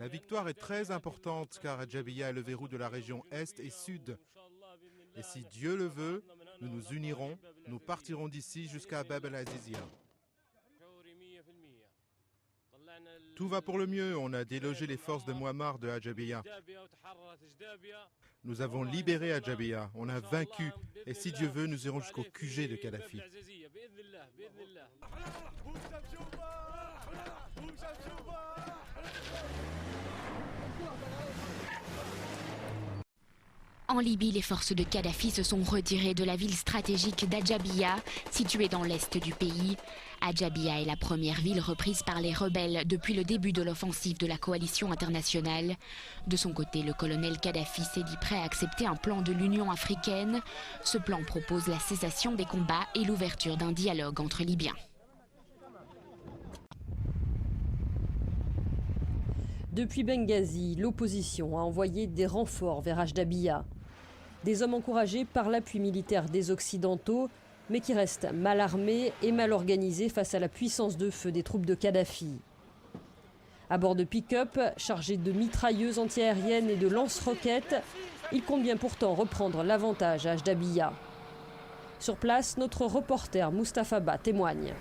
La victoire est très importante car Adjabiya est le verrou de la région Est et Sud. Et si Dieu le veut, nous nous unirons, nous partirons d'ici jusqu'à Bab el-Azizia. Tout va pour le mieux, on a délogé les forces de Muammar de Adjabiya. Nous avons libéré Adjabiya, on a vaincu, et si Dieu veut, nous irons jusqu'au QG de Kadhafi. En Libye, les forces de Kadhafi se sont retirées de la ville stratégique d'Adjabiya, située dans l'est du pays. Adjabiya est la première ville reprise par les rebelles depuis le début de l'offensive de la coalition internationale. De son côté, le colonel Kadhafi s'est dit prêt à accepter un plan de l'Union africaine. Ce plan propose la cessation des combats et l'ouverture d'un dialogue entre Libyens. Depuis Benghazi, l'opposition a envoyé des renforts vers Ajdabiya. Des hommes encouragés par l'appui militaire des Occidentaux, mais qui restent mal armés et mal organisés face à la puissance de feu des troupes de Kadhafi. À bord de pick-up, chargés de mitrailleuses antiaériennes et de lance-roquettes, ils comptent bien pourtant reprendre l'avantage à Ajdabiya. Sur place, notre reporter Mustapha Ba témoigne.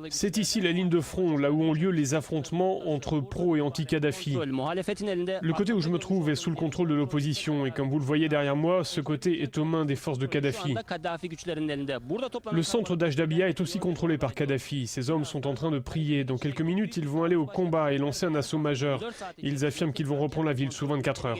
C'est ici la ligne de front, là où ont lieu les affrontements entre pro et anti-Kadhafi. Le côté où je me trouve est sous le contrôle de l'opposition et comme vous le voyez derrière moi, ce côté est aux mains des forces de Kadhafi. Le centre d'Ajdabiya est aussi contrôlé par Kadhafi. Ces hommes sont en train de prier. Dans quelques minutes, ils vont aller au combat et lancer un assaut majeur. Ils affirment qu'ils vont reprendre la ville sous 24 heures.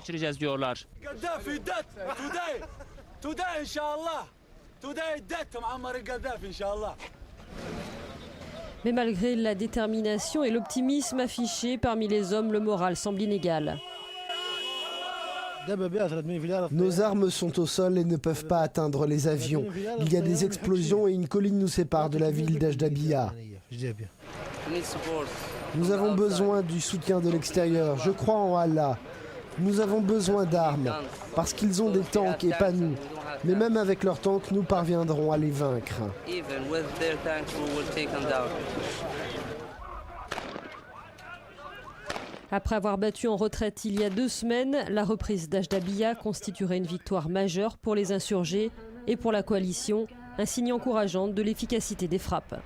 Mais malgré la détermination et l'optimisme affichés parmi les hommes, le moral semble inégal. Nos armes sont au sol et ne peuvent pas atteindre les avions. Il y a des explosions et une colline nous sépare de la ville d'Ajdabiya. Nous avons besoin du soutien de l'extérieur. Je crois en Allah. Nous avons besoin d'armes, parce qu'ils ont des tanks et pas nous. Mais même avec leurs tanks, nous parviendrons à les vaincre. Après avoir battu en retraite il y a 2 semaines, la reprise d'Ajdabiya constituerait une victoire majeure pour les insurgés et pour la coalition, un signe encourageant de l'efficacité des frappes.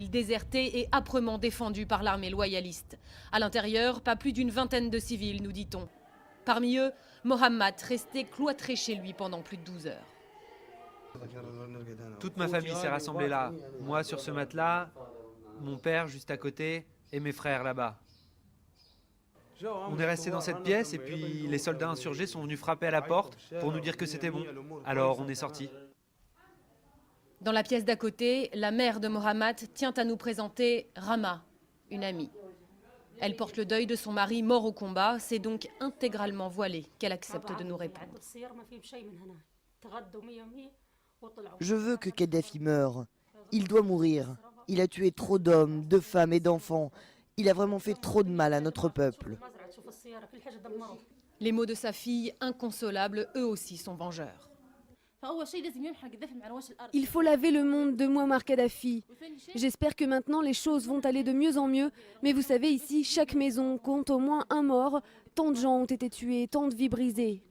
Déserté et âprement défendu par l'armée loyaliste. À l'intérieur, pas plus d'une vingtaine de civils, nous dit-on. Parmi eux, Mohammad, resté cloîtré chez lui pendant plus de 12 heures. Toute ma famille s'est rassemblée là. Moi sur ce matelas, mon père juste à côté et mes frères là-bas. On est resté dans cette pièce et puis les soldats insurgés sont venus frapper à la porte pour nous dire que c'était bon. Alors on est sortis. Dans la pièce d'à côté, la mère de Mohammad tient à nous présenter Rama, une amie. Elle porte le deuil de son mari mort au combat, c'est donc intégralement voilée qu'elle accepte de nous répondre. Je veux que Kadhafi meure. Il doit mourir. Il a tué trop d'hommes, de femmes et d'enfants. Il a vraiment fait trop de mal à notre peuple. Les mots de sa fille, inconsolables, eux aussi sont vengeurs. Il faut laver le monde de Muammar Kadhafi. J'espère que maintenant les choses vont aller de mieux en mieux. Mais vous savez, ici, chaque maison compte au moins un mort. Tant de gens ont été tués, tant de vies brisées.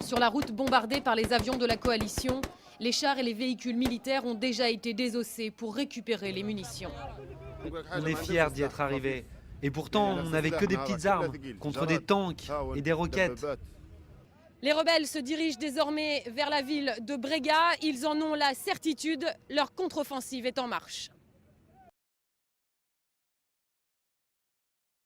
Sur la route bombardée par les avions de la coalition, les chars et les véhicules militaires ont déjà été désossés pour récupérer les munitions. On est fiers d'y être arrivés. Et pourtant, on n'avait que des petites armes contre des tanks et des roquettes. Les rebelles se dirigent désormais vers la ville de Brega. Ils en ont la certitude, leur contre-offensive est en marche.